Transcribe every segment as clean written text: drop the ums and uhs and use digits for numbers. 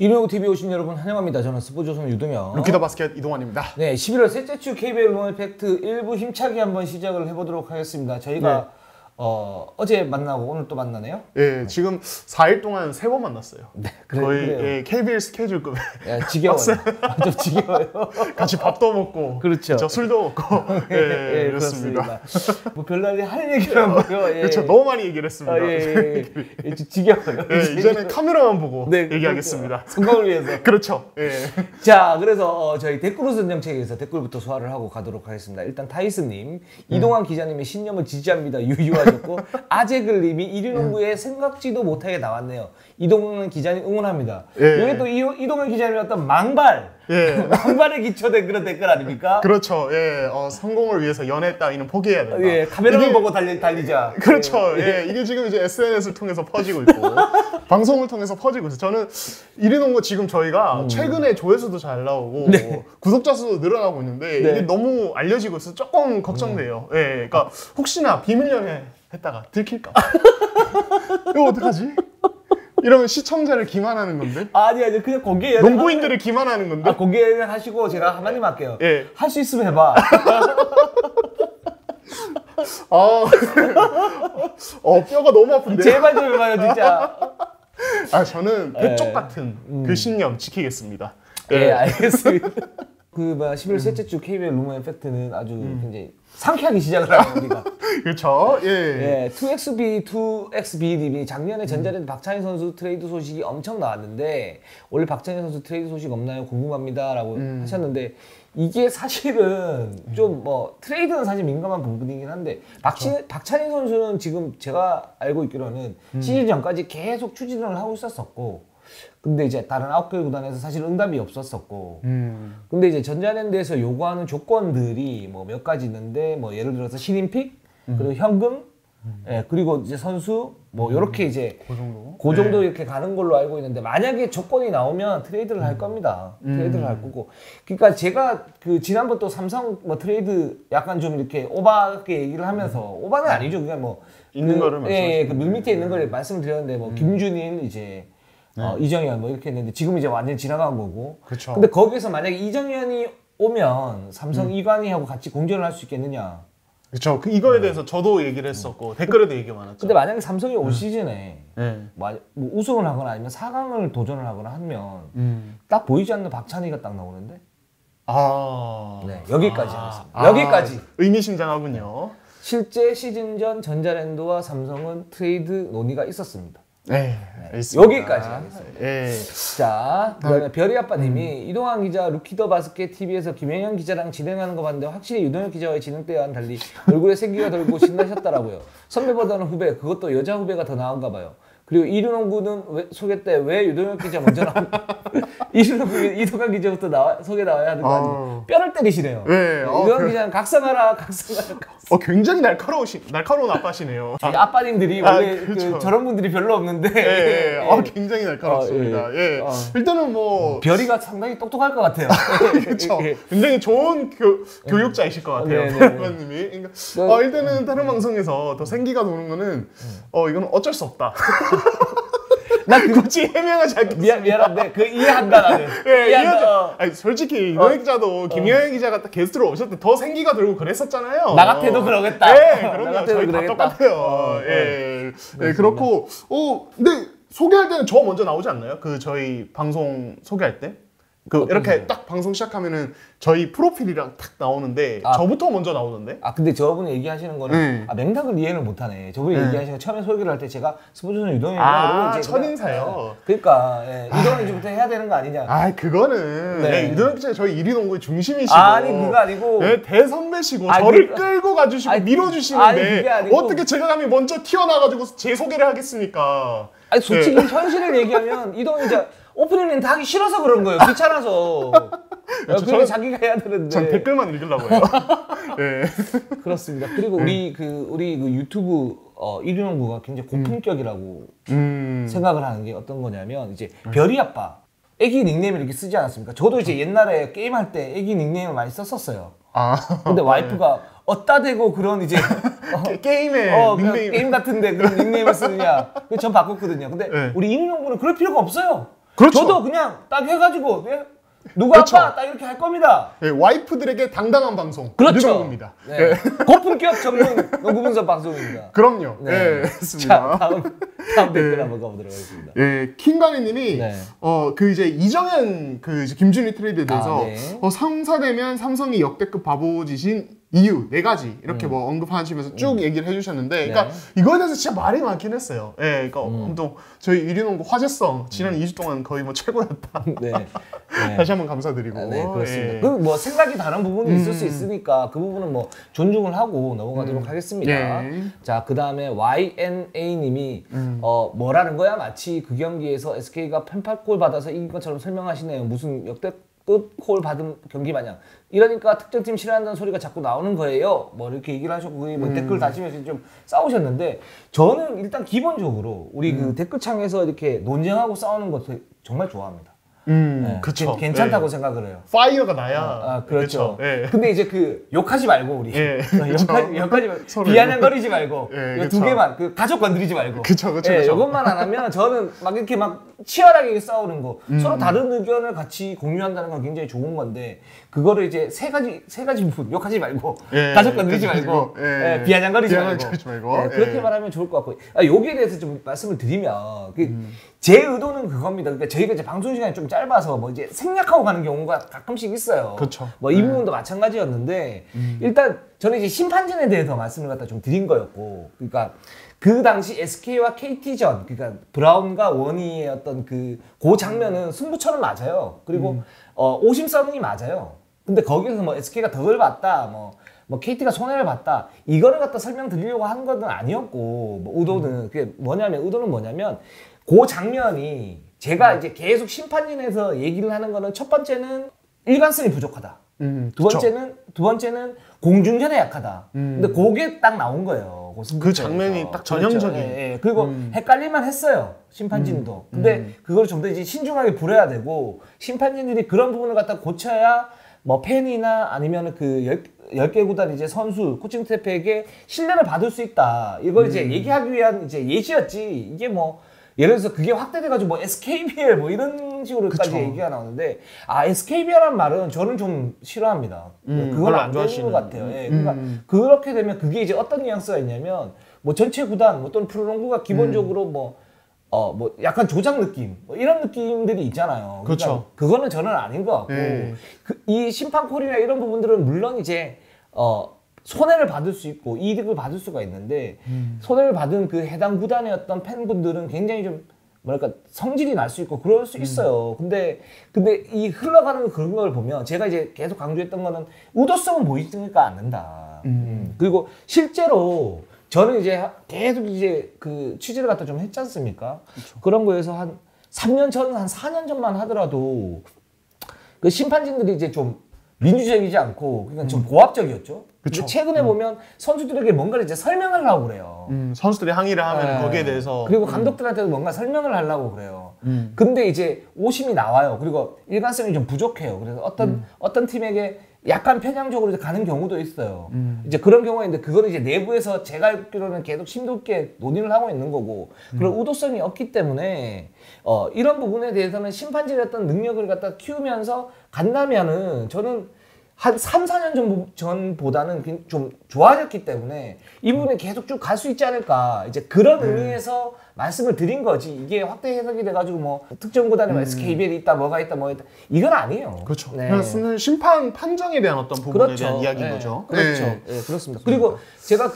이동형 TV 오신 여러분 환영합니다. 저는 스포츠조선 유동현, 루키더 바스켓 이동환입니다. 네, 11월 셋째 주 KBL 롱 팩트 1부 힘차게 한번 시작을 해보도록 하겠습니다. 저희가 어제 만나고 오늘 또 만나네요. 예, 지금 4일 동안 3번 만났어요. 네, 거의 그래요. KBL 스케줄급에. 야, 지겨워요. 좀 지겨워요. 같이 밥도 먹고, 그렇죠. 저 술도 먹고, 예, 그렇습니다. 뭐 별날이 할 얘기를 하고요. 예. 그렇죠, 너무 많이 얘기를 했습니다. 좀 지겨워요. 이제는 카메라만 보고 네, 얘기하겠습니다. 성공을 위해서. 그렇죠. 예. 자, 그래서 저희 댓글 우선 정책에서 댓글부터 소화를 하고 가도록 하겠습니다. 일단 타이스님, 이동환 기자님의 신념을 지지합니다. 유유하셨고 아재글님이 이륜농구에 생각지도 못하게 나왔네요. 이동환 기자님 응원합니다. 예. 이게 또 이동환 기자님의 어떤 망발에 기초된 그런 댓글 아닙니까? 그렇죠. 예, 성공을 위해서 연애 따위는 포기해야 된다. 예, 카메라만 보고 달리자. 그렇죠. 예, 이게 지금 이제 SNS를 통해서 퍼지고 있고 방송을 통해서 퍼지고 있어요. 저는 이륜농구 지금 저희가 최근에 조회수도 잘 나오고 구독자 수도 늘어나고 있는데 이게 너무 알려지고 있어서 조금 걱정돼요. 예, 그러니까 혹시나 비밀 연애 했다가 들킬까? 이거 어떡하지? 이러면 시청자를 기만하는 건데? 아니 그냥 공개 농구인들을 기만하는 건데? 공개하시고 제가 한마디만 할게요. 예. 할 수 있으면 해봐. 뼈가 너무 아픈데? 제발 좀 해봐요 진짜. 저는 배쪽 같은 그 신념 지키겠습니다. 예, 알겠습니다. 11월 셋째 주 KBL 룸 팩트는 아주 굉장히 상쾌하게 시작을 하는 우리가. 그렇죠. 예. 예, 2XB님이 작년에 전자랜드 박찬희 선수 트레이드 소식이 엄청 나왔는데 원래 박찬희 선수 트레이드 소식 없나요? 궁금합니다라고 하셨는데 이게 사실은 좀 트레이드는 사실 민감한 부분이긴 한데 박찬희 선수는 지금 제가 알고 있기로는 시즌 전까지 계속 추진을 하고 있었었고 근데 이제 다른 9개 구단에서 사실 응답이 없었었고 근데 이제 전자랜드에서 요구하는 조건들이 뭐 몇 가지 있는데 뭐 예를 들어서 신인픽 그리고 현금 예, 그리고 이제 선수 뭐 요렇게 이제 그 정도 이렇게 가는 걸로 알고 있는데 만약에 조건이 나오면 트레이드를 할 겁니다. 트레이드를 할 거고. 그러니까 제가 지난번 또 삼성 뭐 트레이드 약간 좀 이렇게 오바하게 얘기를 하면서 오바는 아니죠. 그냥 뭐 있는 거를 말씀하시는 그 물밑에 있는 걸 말씀드렸는데 뭐 김준인 이제 이정현 뭐 이렇게 했는데 지금 이제 완전 지나간 거고. 그쵸. 근데 거기서 만약에 이정현이 오면 삼성 이관희하고 같이 공존을 할 수 있겠느냐? 그렇죠. 이거에 대해서 저도 얘기를 했었고 댓글에도 얘기가 많았죠. 근데 만약에 삼성이 올 시즌에 뭐 우승을 하거나 아니면 4강을 도전을 하거나 하면 딱 보이지 않는 박찬희가 딱 나오는데. 네, 여기까지 하겠습니다. 여기까지. 의미심장하군요. 실제 시즌 전 전자랜드와 삼성은 트레이드 논의가 있었습니다. 네, 알겠습니다. 여기까지 하겠습니다. 예. 자, 그다음에 별이 아빠님이 이동환 기자 루키더 바스켓 TV에서 김영현 기자랑 진행하는 거 봤는데 확실히 유동현 기자와의 진행 때와는 달리 얼굴에 생기가 돌고 신나셨더라고요. 선배보다는 후배, 그것도 여자 후배가 더 나은가 봐요. 그리고 이륜농구는 소개 때 왜 유동현 기자 먼저 나온다? 이륜농구 이동환 기자부터 소개 나와야 하는 거 아니에요? 뼈를 때리시네요. 네. 이동환 기자는 각성하라. 굉장히 날카로운 아빠시네요. 저희 아빠님들이 원래 그렇죠. 저런 분들이 별로 없는데. 굉장히 날카롭습니다. 일단은 뭐 별이가 상당히 똑똑할 것 같아요. 그렇죠. 굉장히 좋은 교육자이실 것 같아요. 아빠님이. 그러니까 일단은 다른 방송에서 더 생기가 도는 거는 이거는 어쩔 수 없다. 나 굳이 해명하지 않겠습니다. 미안한데 이해한다 나는. 이해한다. 아니, 솔직히 이동현 기자도 김영현 기자가 딱 게스트로 오셨을 때 더 생기가 돌고 그랬었잖아요. 나 같아도 그러겠다. 네, 그럼요. 저희 다 똑같아요. 그렇고 근데 소개할 때는 저 먼저 나오지 않나요? 저희 방송 소개할 때? 이렇게 딱 방송 시작하면은 저희 프로필이랑 딱 나오는데 저부터 먼저 나오던데? 근데 저분이 얘기하시는 거는 맥락을 이해를 못하네. 저분이 얘기하시는 거 처음에 소개를 할 때 제가 스포츠는 유동현이라고 첫인사요. 그러니까 이동현 기자부터 해야 되는 거 아니냐? 그거는 유동현 기자 저희 1위 농구의 중심이시고 아니 그거 아니고 대선배시고 저를 끌고 가주시고 밀어주시는데 어떻게 제가 감히 먼저 튀어나와가지고 제 소개를 하겠습니까? 아니 솔직히 현실을 얘기하면 이동현 기자 오프닝 멘트 하기 싫어서 그런 거예요. 귀찮아서. 그게 자기가 해야 되는데. 전 댓글만 읽으려고 해요. 그렇습니다. 그리고 우리 유튜브 이륜농구가 굉장히 고품격이라고 생각을 하는 게 어떤 거냐면 이제 별이 아빠 애기 닉네임을 이렇게 쓰지 않았습니까? 저도 이제 옛날에 게임할 때 애기 닉네임을 많이 썼었어요. 근데 와이프가 어따 대고 그런 이제 게임에 닉네임 게임 같은데 그런 닉네임을 쓰느냐. 그래서 전 바꿨거든요. 근데 우리 이륜농구는 그럴 필요가 없어요. 그렇죠. 저도 그냥 딱 해가지고 누구 그렇죠. 아빠 딱 이렇게 할 겁니다. 네, 와이프들에게 당당한 방송. 그렇죠. 이겁니다. 네. 고품격 전문 농구 분석 방송입니다. 그럼요. 네. 네, 맞습니다. 자, 다음 댓글 한번 가보도록 하겠습니다. 예, 킹가리님이 네. 그 이제 이정현 그 이제 김준희 트레이드에 대해서 네. 성사되면 삼성이 역대급 바보짓인 이유 4가지 이렇게 뭐 언급하시면서 쭉 얘기를 해주셨는데, 그러니까 이거에 대해서 진짜 말이 많긴 했어요. 예, 그러니까 아무튼 저희 이리농구 화제성 지난 2주 동안 거의 뭐 최고였다. 네. 네. 다시 한번 감사드리고. 네, 그렇습니다. 예. 그 뭐 생각이 다른 부분이 있을 수 있으니까 그 부분은 뭐 존중을 하고 넘어가도록 하겠습니다. 예. 자, 그 다음에 YNA님이 뭐라는 거야? 마치 그 경기에서 SK가 펜팔골 받아서 이긴 것처럼 설명하시네요. 무슨 역대급 콜 받은 경기 마냥. 이러니까 특정팀 싫어한다는 소리가 자꾸 나오는 거예요. 뭐 이렇게 얘기를 하셨고 뭐 댓글 다시면서 좀 싸우셨는데, 저는 일단 기본적으로 우리 그 댓글창에서 이렇게 논쟁하고 싸우는 것을 정말 좋아합니다. 네, 그쵸. 괜찮다고 예. 생각을 해요. 파이어가 나야. 그렇죠. 그쵸. 예. 근데 이제 그 욕하지 말고 우리 예, 욕하지 말고 서로 비아냥거리지 말고 예, 이거 그쵸. 두 개만 그 가족 건드리지 말고 그쵸. 이것만 안 하면 저는 막 이렇게 막 치열하게 싸우는 거 서로 다른 의견을 같이 공유한다는 건 굉장히 좋은 건데, 그거를 이제 세 가지 부분 욕하지 말고 예, 가족 건드리지 말고 예, 비아냥거리지 비아냥거리지 말고. 그렇게 예. 말하면 좋을 것 같고, 여기에 대해서 좀 말씀을 드리면 제 의도는 그겁니다. 그러니까 저희가 이제 방송 시간이 좀 짧아서 뭐 이제 생략하고 가는 경우가 가끔씩 있어요. 그쵸. 뭐 이 부분도 마찬가지였는데, 일단 저는 이제 심판진에 대해서 말씀을 갖다 좀 드린 거였고, 그러니까 그 당시 SK와 KT전, 그러니까 브라운과 원희의 어떤 그 장면은 승부처럼 맞아요. 그리고 오심 싸움이 맞아요. 근데 거기서 뭐 SK가 덕을 봤다, 뭐 KT가 손해를 봤다, 이거를 갖다 설명드리려고 한 건 아니었고, 뭐 의도는 의도는 뭐냐면 그 장면이 제가 이제 계속 심판진에서 얘기를 하는 거는, 첫 번째는 일관성이 부족하다. 두 번째는 공중전에 약하다. 근데 그게 딱 나온 거예요. 그 장면이 딱 전형적인. 그렇죠. 예. 그리고 헷갈릴만 했어요. 심판진도. 근데 그걸 좀 더 이제 신중하게 부려야 되고, 심판진들이 그런 부분을 갖다 고쳐야 뭐 팬이나 아니면 그 10개 구단 이제 선수, 코칭 스태프에게 신뢰를 받을 수 있다. 이걸 이제 얘기하기 위한 이제 예시였지. 이게 뭐 예를 들어서 그게 확대돼가지고 뭐 SKBL 뭐 이런 식으로까지 그쵸. 얘기가 나오는데, SKBL이라는 말은 저는 좀 싫어합니다. 그건 안 좋아하시는 것 같아요. 예, 그러니까 그렇게 되면 그게 이제 어떤 뉘앙스가 있냐면, 뭐 전체 구단, 뭐 또는 프로농구가 기본적으로 뭐 약간 조작 느낌, 뭐 이런 느낌들이 있잖아요. 그러니까 그렇죠. 그거는 저는 아닌 것 같고, 네. 이 심판 콜이나 이런 부분들은 물론 이제 손해를 받을 수 있고 이득을 받을 수가 있는데, 손해를 받은 그 해당 구단의 어떤 팬분들은 굉장히 좀 뭐랄까 성질이 날 수 있고 그럴 수 있어요. 근데 이 흘러가는 그런 걸 보면, 제가 이제 계속 강조했던 거는 의도성은 보이지가 않는다. 그리고 실제로 저는 이제 계속 이제 그 취재를 갖다 좀 했지 않습니까? 그렇죠. 그런 거에서 한 3년 전, 한 4년 전만 하더라도 그 심판진들이 이제 좀 민주적이지 않고, 그러니까 좀 고압적이었죠. 근데 최근에 보면 선수들에게 뭔가를 이제 설명을 하려고 그래요. 선수들이 항의를 하면 거기에 대해서. 그리고 감독들한테도 뭔가 설명을 하려고 그래요. 근데 이제 오심이 나와요. 그리고 일관성이 좀 부족해요. 그래서 어떤 팀에게 약간 편향적으로 이제 가는 경우도 있어요. 이제 그런 경우가 있는데, 그거는 이제 내부에서 제가 알기로는 계속 심도 있게 논의를 하고 있는 거고, 그런 의도성이 없기 때문에 이런 부분에 대해서는 심판진의 어떤 능력을 갖다 키우면서 간다면은, 저는 한 3, 4년 전보다는 좀 좋아졌기 때문에 이 부분에 계속 쭉 갈 수 있지 않을까, 이제 그런 의미에서 말씀을 드린 거지, 이게 확대 해석이 돼가지고 뭐 특정 구단에 뭐 SKBL이 있다, 뭐가 있다, 이건 아니에요. 그렇죠. 네. 그냥 심판 판정에 대한 어떤 부분에 그렇죠. 대한 이야기인 네. 거죠. 그렇죠. 네. 네, 그렇습니다. 그리고 제가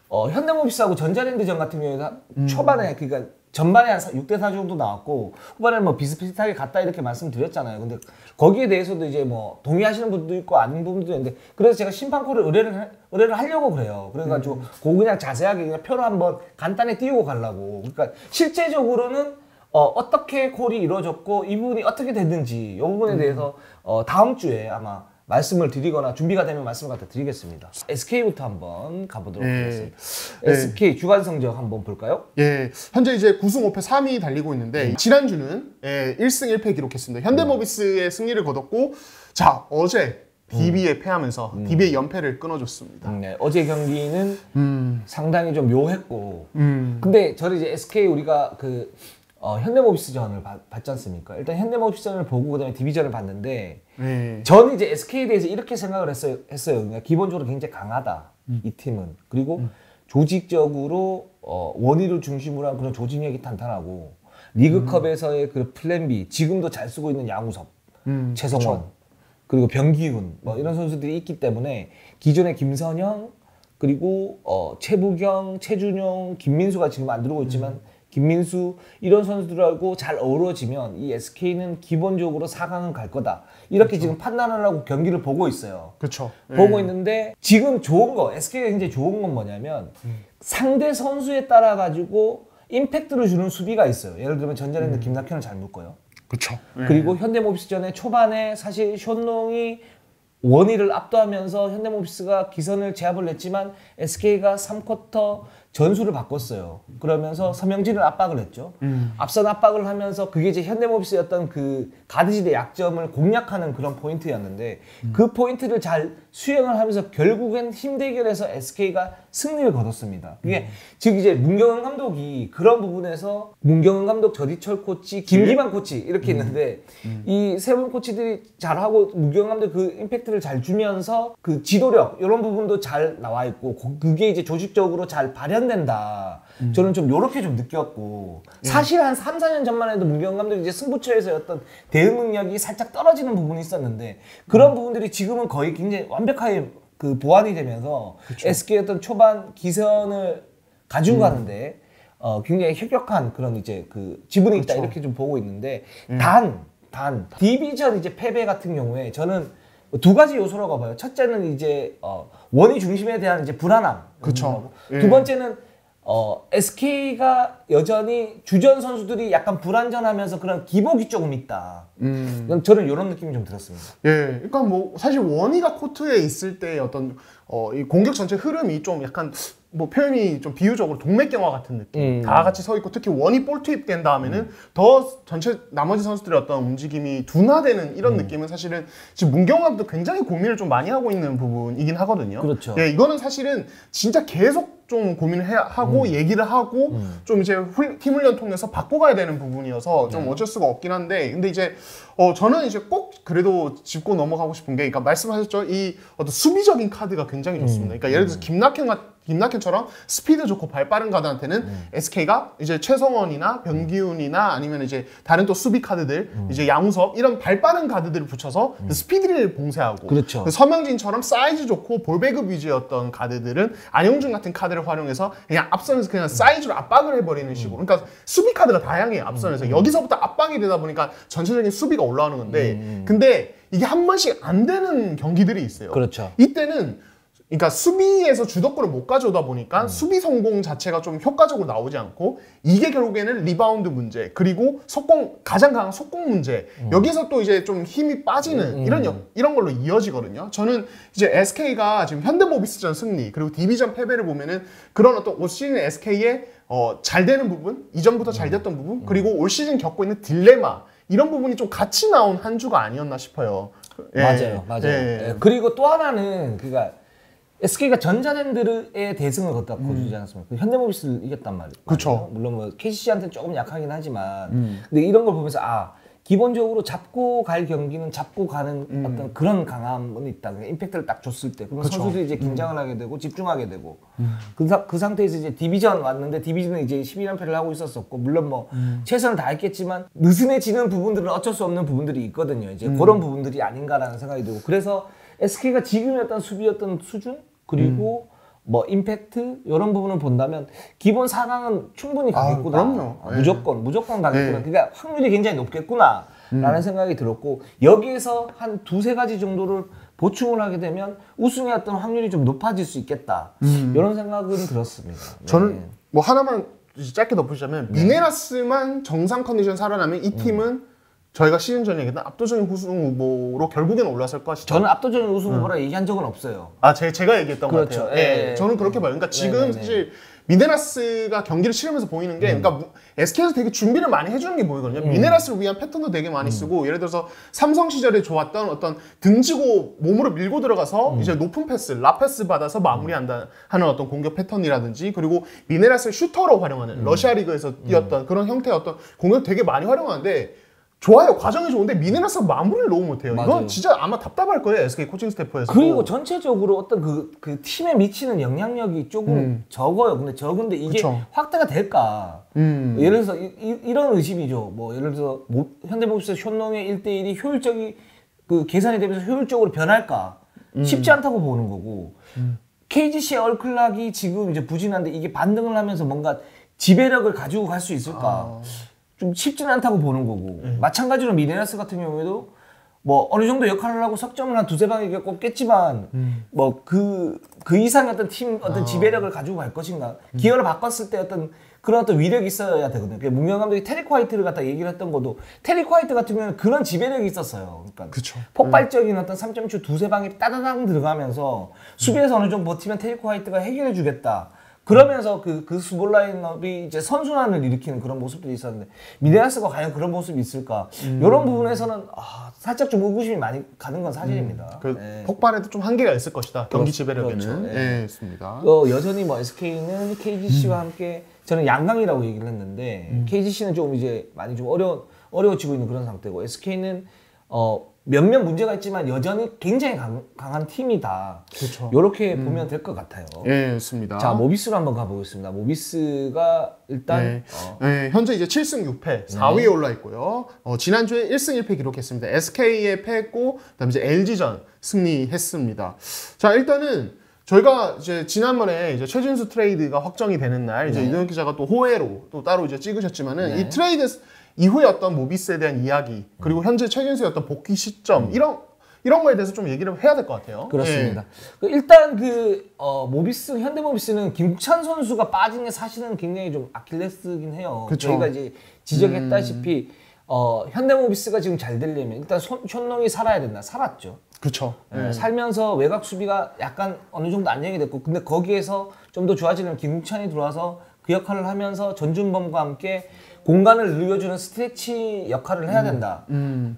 현대모비스하고 전자랜드전 같은 경우에는 초반에, 그러니까 전반에 한 6대4 정도 나왔고, 후반에 뭐 비슷비슷하게 갔다 이렇게 말씀드렸잖아요. 근데 거기에 대해서도 이제 뭐 동의하시는 분도 있고 아닌 분도 있는데, 그래서 제가 심판콜을 의뢰를 하려고 그래요. 그래가지고 그거 그냥 자세하게 그냥 표로 한번 간단히 띄우고 가려고. 그러니까 실제적으로는 어떻게 콜이 이루어졌고 이 부분이 어떻게 됐는지, 이 부분에 대해서 다음 주에 아마 말씀을 드리거나 준비가 되면 말씀을 갖다 드리겠습니다. SK부터 한번 가보도록 하겠습니다. SK 주간 성적 한번 볼까요? 예, 현재 이제 9승 5패 3위 달리고 있는데, 지난주는 1승 1패 기록했습니다. 현대모비스의 승리를 거뒀고, 자, 어제 DB에 패하면서 DB의 연패를 끊어줬습니다. 네, 어제 경기는 상당히 좀 묘했고, 근데 저는 이제 SK 우리가 현대모비스전을 봤지 않습니까? 일단 현대모비스전을 보고 그다음에 DB전을 봤는데 저는 이제 SK에 대해서 이렇게 생각을 했어요. 그러니까 기본적으로 굉장히 강하다. 이 팀은. 그리고 조직적으로 원희를 중심으로 한 그런 조직력이 탄탄하고 리그컵에서의 그 플랜 B 지금도 잘 쓰고 있는 양우섭, 최성원 그쵸. 그리고 변기훈 뭐 이런 선수들이 있기 때문에 기존의 김선영 그리고 최부경, 최준용, 김민수가 지금 안 들어오고 있지만 김민수 이런 선수들하고 잘 어우러지면 이 SK는 기본적으로 4강은 갈 거다. 이렇게 그쵸. 지금 판단을 하고 경기를 보고 있어요. 그렇죠. 보고 있는데 지금 좋은 거 SK가 굉장히 좋은 건 뭐냐면 상대 선수에 따라 가지고 임팩트를 주는 수비가 있어요. 예를 들면 전자랜드 김낙현을 잘 묶어요. 그렇죠. 그리고 현대모비스전에 초반에 사실 션농이 원희를 압도하면서 현대모비스가 기선을 제압을 냈지만 SK가 3쿼터 전술을 바꿨어요. 그러면서 서명진을 압박을 했죠. 앞선 압박을 하면서 그게 이제 현대모비스의 어떤 그 가드질의 약점을 공략하는 그런 포인트였는데 그 포인트를 잘 수행을 하면서 결국엔 힘 대결에서 SK가 승리를 거뒀습니다. 그게 즉 이제 문경은 감독이 그런 부분에서 문경은 감독, 저디철 코치, 김기만 코치 이렇게 있는데 이 세 분 코치들이 잘하고 문경은 감독 그 임팩트를 잘 주면서 그 지도력 이런 부분도 잘 나와 있고 그게 이제 조직적으로 잘 발현된다. 저는 좀 요렇게 좀 느꼈고 사실 한 3, 4년 전만 해도 문경은 감독이 이제 승부처에서 어떤 대응 능력이 살짝 떨어지는 부분이 있었는데 그런 부분들이 지금은 거의 굉장히 완벽하게 그 보완이 되면서 그쵸. SK의 어떤 초반 기선을 가지고 가는데 굉장히 혁혁한 그런 이제 그 지분이 있다 이렇게 좀 보고 있는데 단 디비전 이제 패배 같은 경우에 저는 두 가지 요소라고 봐요. 첫째는 이제 원희 중심에 대한 이제 불안함. 그렇죠. 두 번째는 SK가 여전히 주전 선수들이 약간 불안전하면서 그런 기복이 조금 있다. 저는 이런 느낌이 좀 들었습니다. 예, 그러니까 뭐 사실 원희가 코트에 있을 때 어떤 이 공격 전체 흐름이 좀 약간 뭐 표현이 좀 비유적으로 동맥경화 같은 느낌. 다 같이 서 있고 특히 원이 볼 투입된 다음에는 더 전체 나머지 선수들의 어떤 움직임이 둔화되는 이런 느낌은 사실은 지금 문경감도 굉장히 고민을 좀 많이 하고 있는 부분이긴 하거든요. 그렇죠. 예, 이거는 사실은 진짜 계속 좀 고민을 하고 얘기를 하고 좀 이제 팀 훈련 통해서 바꿔가야 되는 부분이어서 좀 어쩔 수가 없긴 한데 근데 이제 저는 이제 꼭 그래도 짚고 넘어가고 싶은 게 그러니까 말씀하셨죠. 이 어떤 수비적인 카드가 굉장히 좋습니다. 그러니까 예를 들어서 김낙현처럼 스피드 좋고 발 빠른 가드한테는 SK가 이제 최성원이나 변기훈이나 아니면 이제 다른 또 수비 카드들 이제 양우섭 이런 발 빠른 가드들을 붙여서 그 스피드를 봉쇄하고 그렇죠. 그 서명진처럼 사이즈 좋고 볼 배급 위주의 어떤 카드들은 안영준 같은 카드를 활용해서 그냥 앞선에서 그냥 사이즈로 압박을 해버리는 식으로 그러니까 수비 카드가 다양해요. 앞선에서 여기서부터 압박이 되다 보니까 전체적인 수비가 올라오는 건데 근데 이게 한 번씩 안 되는 경기들이 있어요. 그렇죠. 이때는 그러니까 수비에서 주도권을 못 가져오다 보니까 수비 성공 자체가 좀 효과적으로 나오지 않고 이게 결국에는 리바운드 문제 그리고 가장 강한 속공 문제 여기서 또 이제 좀 힘이 빠지는 이런 걸로 이어지거든요. 저는 이제 SK가 지금 현대모비스전 승리 그리고 DB전 패배를 보면은 그런 어떤 올 시즌 SK의 잘 되는 부분 이전부터 잘 됐던 부분 그리고 올 시즌 겪고 있는 딜레마 이런 부분이 좀 같이 나온 한 주가 아니었나 싶어요. 맞아요. 예. 그리고 또 하나는 그러니까 SK가 전자랜드의 대승을 걷다 거두지 않았습니까? 현대모비스를 이겼단 말이에요. 그렇죠. 물론 뭐 KCC한테는 조금 약하긴 하지만 근데 이런 걸 보면서 기본적으로 잡고 갈 경기는 잡고 가는 어떤 그런 강함은 있다. 그러니까 임팩트를 딱 줬을 때 그러면 선수들이 이제 긴장을 하게 되고 집중하게 되고 그 상태에서 이제 디비전 왔는데 디비전은 이제 12연패를 하고 있었었고 물론 뭐 최선을 다했겠지만 느슨해지는 부분들은 어쩔 수 없는 부분들이 있거든요. 이제 그런 부분들이 아닌가라는 생각이 들고 그래서 SK가 지금의 어떤 수비였던 수준 그리고 뭐 임팩트 이런 부분을 본다면 기본 4강은 충분히 가겠구나. 그럼요. 무조건 가겠구나. 그러니까 확률이 굉장히 높겠구나 라는 생각이 들었고 여기에서 한 두세 가지 정도를 보충을 하게 되면 우승의 어떤 확률이 좀 높아질 수 있겠다. 이런 생각은 들었습니다. 저는 뭐 하나만 짧게 덧붙이자면 미네라스만 정상 컨디션 살아나면 이 팀은 저희가 시즌 전에 얘기했던 압도적인 우승 후보로 결국에는 올라설 것이다. 저는 압도적인 우승 후보라 얘기한 적은 없어요. 제가 얘기했던 것 같아요. 예. 저는 그렇게 봐요. 그러니까 지금 사실 미네라스가 경기를 치르면서 보이는 게 그러니까 SK에서 되게 준비를 많이 해주는 게 보이거든요. 미네라스를 위한 패턴도 되게 많이 쓰고 예를 들어서 삼성 시절에 좋았던 어떤 등지고 몸으로 밀고 들어가서 이제 높은 패스, 라패스 받아서 마무리한다 하는 어떤 공격 패턴이라든지 그리고 미네라스를 슈터로 활용하는 러시아 리그에서 뛰었던 그런 형태의 어떤 공격 되게 많이 활용하는데 좋아요. 과정이 좋은데 미네라스가 마무리를 너무 못해요. 맞아요. 이건 진짜 아마 답답할 거예요. SK 코칭 스태프에서. 그리고 전체적으로 어떤 그 팀에 미치는 영향력이 조금 적어요. 근데 적은데 이게 그쵸. 확대가 될까? 예를 들어서 이런 의심이죠. 뭐 예를 들어서 현대모비스 쇼농의 1대1이 효율적이 그 계산이 되면서 효율적으로 변할까? 쉽지 않다고 보는 거고. KGC의 얼클락이 지금 이제 부진한데 이게 반등을 하면서 뭔가 지배력을 가지고 갈 수 있을까? 좀 쉽지는 않다고 보는 거고 마찬가지로 미네라스 같은 경우에도 뭐 어느 정도 역할을 하고 석점을 한 두세 방에 꼽겠지만 뭐 그 이상의 어떤 팀 어떤 지배력을 가지고 갈 것인가 기어를 바꿨을 때 그런 어떤 위력이 있어야 되거든요. 문경 감독이 테릭 화이트를 갖다 얘기를 했던 것도 테릭 화이트 같은 경우는 그런 지배력이 있었어요. 그러니까 그쵸. 폭발적인 어떤 3점슛 두세 방에 따다당 들어가면서 수비에서 어느 정도 버티면 테릭 화이트가 해결해 주겠다. 그러면서 그 수볼 라인업이 이제 선순환을 일으키는 그런 모습들이 있었는데 미네라스가 과연 그런 모습이 있을까? 이런 부분에서는 살짝 좀 의구심이 많이 가는 건 사실입니다. 그 폭발에도 좀 한계가 있을 것이다. 경기 지배력에는. 그렇죠. 있습니다. 여전히 뭐 SK는 KGC와 함께 저는 양강이라고 얘기를 했는데 KGC는 좀 이제 많이 좀 어려워지고 있는 그런 상태고 SK는 몇몇 문제가 있지만 여전히 굉장히 강한 팀이다. 그렇죠. 이렇게 보면 될 것 같아요. 좋습니다. 자, 모비스로 한번 가보겠습니다. 모비스가 일단 현재 이제 7승 6패 4위에 올라 있고요. 지난주에 1승 1패 기록했습니다. SK에 패했고 그다음에 이제 LG전 승리했습니다. 자, 일단은 저희가 이제 지난번에 이제 최진수 트레이드가 확정이 되는 날 이제 이동혁 기자가 또 호외로 또 따로 이제 찍으셨지만은 이 트레이드 이후에 어떤 모비스에 대한 이야기 그리고 현재 최진수의 어떤 복귀 시점 이런 거에 대해서 좀 얘기를 해야 될 것 같아요. 그렇습니다. 일단 모비스 현대모비스는 김국찬 선수가 빠진 게 사실은 굉장히 좀 아킬레스긴 해요. 그쵸. 저희가 이제 지적했다시피 현대모비스가 지금 잘 되려면 일단 손농이 살아야 된다. 살았죠. 그렇죠. 살면서 외곽 수비가 약간 어느 정도 안정이 됐고 근데 거기에서 좀 더 좋아지려면 김국찬이 들어와서 그 역할을 하면서 전준범과 함께 공간을 늘려주는 스트레치 역할을 해야 된다.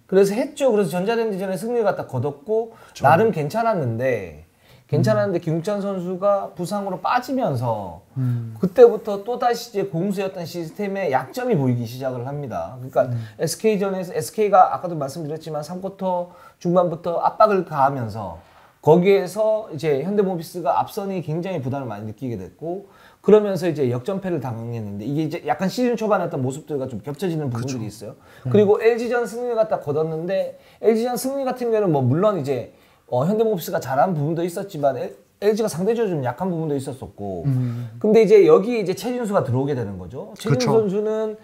그래서 했죠. 그래서 전자랜드전에 승리를 갖다 거뒀고 나름 괜찮았는데 김국찬 선수가 부상으로 빠지면서 그때부터 또다시 이제 공수의 어떤 시스템에 약점이 보이기 시작을 합니다. 그러니까 SK전에서 SK가 아까도 말씀드렸지만 3쿼터 중반부터 압박을 가하면서 거기에서 이제 현대모비스가 앞선이 굉장히 부담을 많이 느끼게 됐고 그러면서 이제 역전패를 당했는데 이게 이제 약간 시즌 초반에 어떤 모습들과 좀 겹쳐지는 부분들이 있어요. 그리고 LG전 승리를 갖다 거뒀는데 LG전 승리 같은 경우는 뭐 물론 이제 현대모비스가 잘한 부분도 있었지만 LG가 상대적으로 좀 약한 부분도 있었었고 근데 이제 여기 이제 최진수가 들어오게 되는 거죠. 최진수 선수는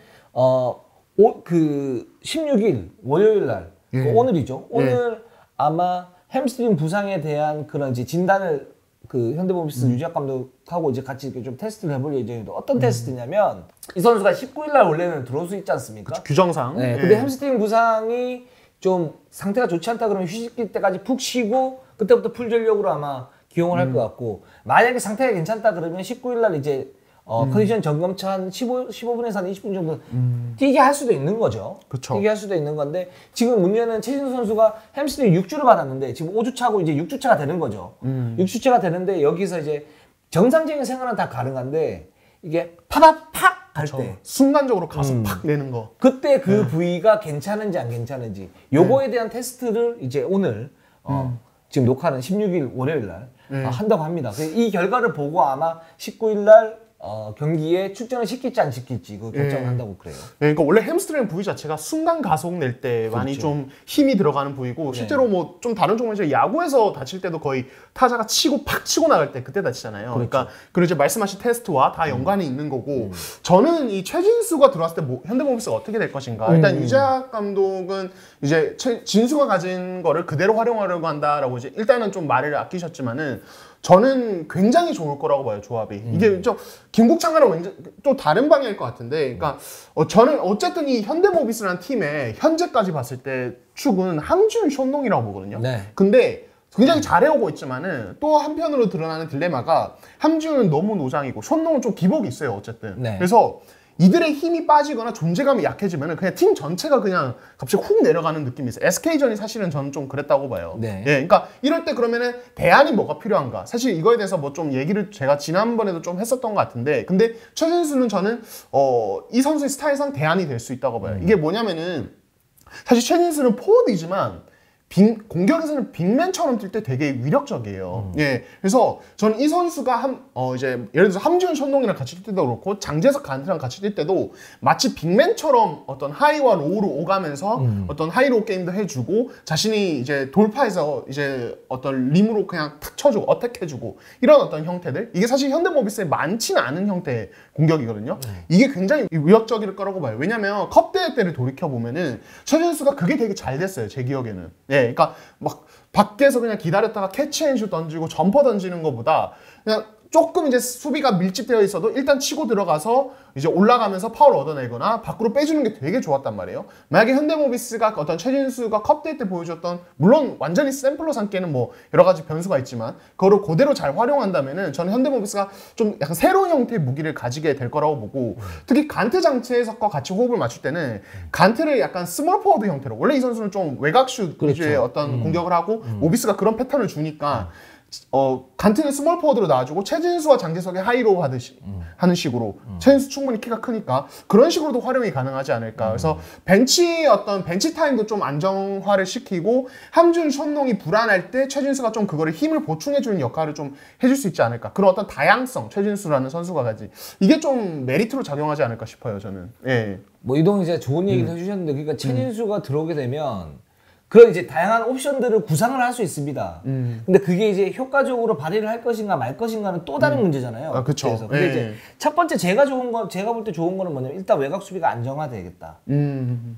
그 16일 월요일 날 오늘이죠. 오늘 아마 햄스트링 부상에 대한 그런 이제 진단을 그 현대모비스 유지학 감독하고 이제 같이 이렇게 좀 테스트를 해볼 예정인데 어떤 테스트냐면 이 선수가 19일 날 원래는 들어올 수 있지 않습니까? 그쵸, 규정상. 근데 햄스트링 부상이 좀 상태가 좋지 않다 그러면 휴식기 때까지 푹 쉬고 그때부터 풀 전력으로 아마 기용을 할 것 같고 만약에 상태가 괜찮다 그러면 19일 날 이제 컨디션 점검차 한 15분에서 한 20분 정도 뛰게 할 수도 있는 거죠. 그쵸. 뛰게 할 수도 있는 건데 지금 문제는 최진수 선수가 햄스트링 6주를 받았는데 지금 5주차고 이제 6주차가 되는 거죠. 6주차가 되는데 여기서 이제 정상적인 생활은 다 가능한데 이게 팍 할 때 순간적으로 가서 팍 내는 거. 그때 그 부위가 괜찮은지 안 괜찮은지 요거에 대한 테스트를 이제 오늘 지금 녹화는 16일 월요일 날 한다고 합니다. 이 결과를 보고 아마 19일 날 경기에 출전을 시킬지 안 시킬지 그 결정을 한다고 그래요. 그러니까 원래 햄스트링 부위 자체가 순간 가속 낼 때 많이 좀 힘이 들어가는 부위고 실제로 뭐 좀 다른 종목에서 야구에서 다칠 때도 거의 타자가 팍 치고 나갈 때 그때 다치잖아요. 그러니까 그리고 이제 말씀하신 테스트와 다 연관이 있는 거고 저는 이 최진수가 들어왔을 때 현대모비스가 어떻게 될 것인가. 일단 유재학 감독은 이제 진수가 가진 거를 그대로 활용하려고 한다라고 이제 일단은 좀 말을 아끼셨지만은 저는 굉장히 좋을 거라고 봐요, 조합이. 이게 좀 김국창과는 완전 또 다른 방향일 것 같은데, 그러니까 저는 어쨌든 이 현대모비스라는 팀의 현재까지 봤을 때 축은 항준 쇼농이라고 보거든요. 근데 굉장히 잘해오고 있지만은 또 한편으로 드러나는 딜레마가 함지훈은 너무 노장이고 션농은 좀 기복이 있어요 어쨌든. 네. 그래서 이들의 힘이 빠지거나 존재감이 약해지면은 그냥 팀 전체가 그냥 갑자기 훅 내려가는 느낌이 있어요. SK전이 사실은 저는 좀 그랬다고 봐요. 네. 예, 그러니까 이럴 때 그러면은 대안이 뭐가 필요한가? 사실 이거에 대해서 뭐 좀 얘기를 제가 지난번에도 좀 했었던 것 같은데, 근데 최진수는 저는 이 선수의 스타일상 대안이 될 수 있다고 봐요. 이게 뭐냐면은 사실 최진수는 포워드이지만 공격에서는 빅맨처럼 뛸 때 되게 위력적이에요. 예, 그래서 저는 이 선수가 이제 예를 들어서 함지훈 션농이랑 같이 뛸 때도 그렇고 장재석 간트랑 같이 뛸 때도 마치 빅맨처럼 어떤 하이와 로우로 오가면서 어떤 하이로우 게임도 해주고 자신이 이제 돌파해서 이제 어떤 림으로 그냥 탁 쳐주고 어택해주고 이런 어떤 형태들, 이게 사실 현대모비스에 많지는 않은 형태의 공격이거든요. 이게 굉장히 위협적일 거라고 봐요. 왜냐면 컵대회 때를 돌이켜 보면은 최진수가 그게 되게 잘 됐어요, 제 기억에는. 예. 그러니까 막 밖에서 그냥 기다렸다가 캐치앤슛 던지고 점퍼 던지는 것보다 그냥 조금 이제 수비가 밀집되어 있어도 일단 치고 들어가서 이제 올라가면서 파울 얻어내거나 밖으로 빼주는 게 되게 좋았단 말이에요. 만약에 현대모비스가 어떤 최진수가 컵대회 때 보여줬던, 물론 완전히 샘플로 삼기에는 뭐 여러 가지 변수가 있지만 그거를 그대로 잘 활용한다면은 저는 현대모비스가 좀 약간 새로운 형태의 무기를 가지게 될 거라고 보고, 특히 간트 장체석과 같이 호흡을 맞출 때는 간트를 약간 스몰 포워드 형태로, 원래 이 선수는 좀 외곽슛 위주의 어떤 공격을 하고 모비스가 그런 패턴을 주니까 간트는 스몰 포워드로 놔주고 최진수와 장재석의 하이로우 하듯이 하는 식으로, 최진수 충분히 키가 크니까 그런 식으로도 활용이 가능하지 않을까. 그래서 벤치 타임도 좀 안정화를 시키고 함준 션농이 불안할 때 최진수가 좀 그거를 힘을 보충해주는 역할을 좀 해줄 수 있지 않을까. 그런 어떤 다양성, 최진수라는 선수가 가지, 이게 좀 메리트로 작용하지 않을까 싶어요 저는. 예. 뭐 이동 이제 좋은 얘기를 해주셨는데, 그러니까 최진수가 들어오게 되면 그런 이제 다양한 옵션들을 구상을 할 수 있습니다. 근데 그게 이제 효과적으로 발휘를 할 것인가 말 것인가는 또 다른 문제잖아요. 아, 그쵸. 근데 이제 첫 번째 제가 볼 때 좋은 거는 뭐냐면 일단 외곽 수비가 안정화되겠다.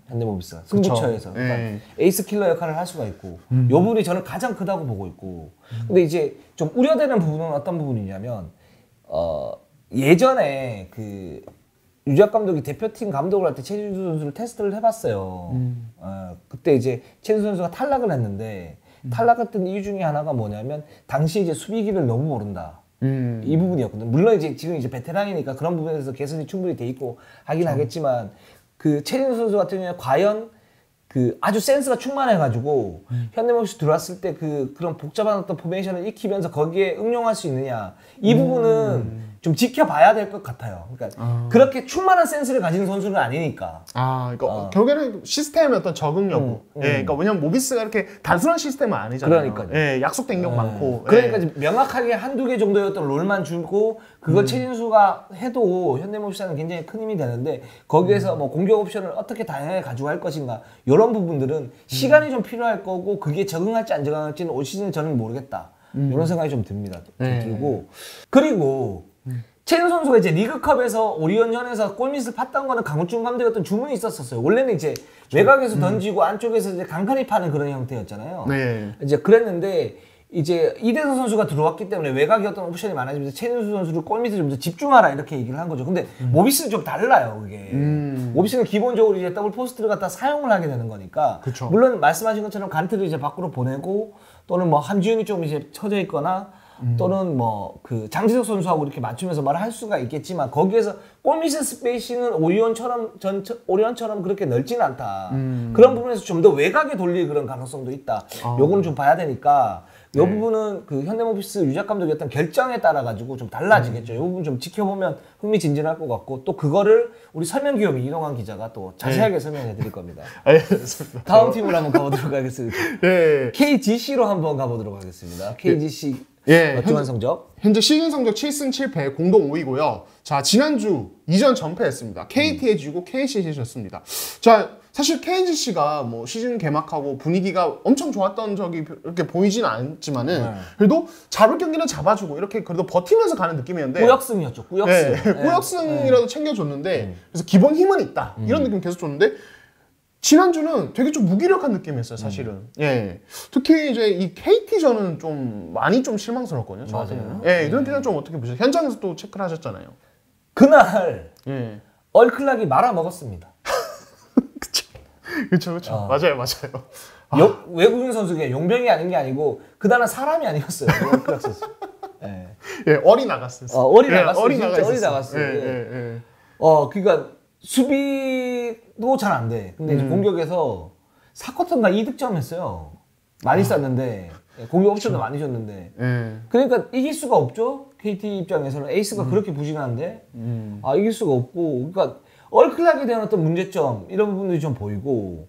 현대모비스가 승부처에서 그러니까 에이스 킬러 역할을 할 수가 있고, 요 부분이 저는 가장 크다고 보고 있고. 근데 이제 좀 우려되는 부분은 어떤 부분이냐면 예전에 그 유작 감독이 대표팀 감독을 할 때 최진수 선수를 테스트를 해봤어요. 그때 이제 최진수 선수가 탈락을 했는데, 탈락했던 이유 중에 하나가 뭐냐면 당시 이제 수비기를 너무 모른다. 이 부분이었거든요. 물론 이제 지금 이제 베테랑이니까 그런 부분에서 개선이 충분히 돼 있고 하긴 하겠지만, 그 최진수 선수 같은 경우에 과연 그 아주 센스가 충만해가지고 현대모비스 들어왔을 때 그런 복잡한 어떤 포메이션을 익히면서 거기에 응용할 수 있느냐, 이 부분은 좀 지켜봐야 될 것 같아요. 그러니까 그렇게 충만한 센스를 가진 선수는 아니니까. 그러니까 결국에는 시스템의 어떤 적응 여부. 예, 그러니까 왜냐면 모비스가 이렇게 단순한 시스템은 아니잖아요. 그러니까요. 예, 약속된 경 많고. 그러니까 예. 명확하게 한두 개 정도의 어떤 롤만 주고 그걸 최진수가 해도 현대모비스는 굉장히 큰 힘이 되는데, 거기에서 뭐 공격 옵션을 어떻게 다양하게 가져갈 것인가, 이런 부분들은 시간이 좀 필요할 거고, 그게 적응할지 안 적응할지는 올 시즌 저는 모르겠다. 이런 생각이 좀 듭니다. 들고. 그리고 최진수 선수가 이제 리그컵에서 오리온전에서 골밑을 팠던 거는 강훈준 감독의 어떤 주문이 있었어요. 원래는 이제 외곽에서 던지고 안쪽에서 이제 강판이 파는 그런 형태였잖아요. 네. 이제 그랬는데 이제 이대성 선수가 들어왔기 때문에 외곽의 어떤 옵션이 많아지면서 최진수 선수를 골밑에 좀 더 집중하라 이렇게 얘기를 한 거죠. 근데 모비스는 좀 달라요, 그게. 모비스는 기본적으로 이제 더블 포스트를 갖다 사용을 하게 되는 거니까. 그쵸. 물론 말씀하신 것처럼 간트를 이제 밖으로 보내고, 또는 뭐 함지훈이 좀 이제 쳐져 있거나, 또는 뭐 그 장지석 선수하고 이렇게 맞추면서 말을 할 수가 있겠지만, 거기에서 골밑의 스페이싱은 오리온처럼 그렇게 넓지는 않다. 그런 부분에서 좀 더 외곽에 돌릴 그런 가능성도 있다. 요거는 좀 봐야 되니까, 요 부분은 그 현대모비스 유작 감독의 어떤 결정에 따라 가지고 좀 달라지겠죠. 요 부분 좀 지켜보면 흥미진진할 것 같고, 또 그거를 우리 설명기업이 이동환 기자가 또 자세하게 설명해 드릴 겁니다. 알겠습니다. 다음 팀으로 한번 가보도록 하겠습니다. 예. KGC로 한번 가보도록 하겠습니다. KGC 어떠한 성적? 현재 시즌 성적 7승 7패 공동 5위고요. 자, 지난주 2전 전패했습니다. KT에 지고 KC에 졌습니다. 자, 사실 KGC가 뭐 시즌 개막하고 분위기가 엄청 좋았던 적이 이렇게 보이진 않지만은 그래도 잡을 경기는 잡아주고 이렇게 그래도 버티면서 가는 느낌이었는데, 꾸역승이었죠. 꾸역승. 네, 꾸역승이라도 챙겨줬는데, 그래서 기본 힘은 있다 이런 느낌 계속 줬는데, 지난주는 되게 좀 무기력한 느낌이었어요, 사실은. 예. 특히 이제 이 KT전은 좀 많이 좀 실망스럽거든요, 저한테는. 예, 이런 팀은 좀 어떻게 보세요? 현장에서 또 체크를 하셨잖아요. 그날 예. 얼클락이 말아먹었습니다. 그쵸. 맞아요. 외국인 선수가 용병이 아닌 게 아니고 그다는 사람이 아니었어요. 얼클락 선수. 예. 예, 어리 나갔어요. 어리 나갔어요. 어리 진짜 어리 나갔어요. 예. 그러니까 수비도 잘 안 돼. 근데 이제 공격에서 4쿼터인가 2득점 했어요. 많이 쐈는데 공격 옵션도 많이 줬는데. 그러니까 이길 수가 없죠. KT 입장에서는 에이스가 그렇게 부진한데 이길 수가 없고. 그러니까 얼클락에 대한 어떤 문제점 이런 부분들이 좀 보이고.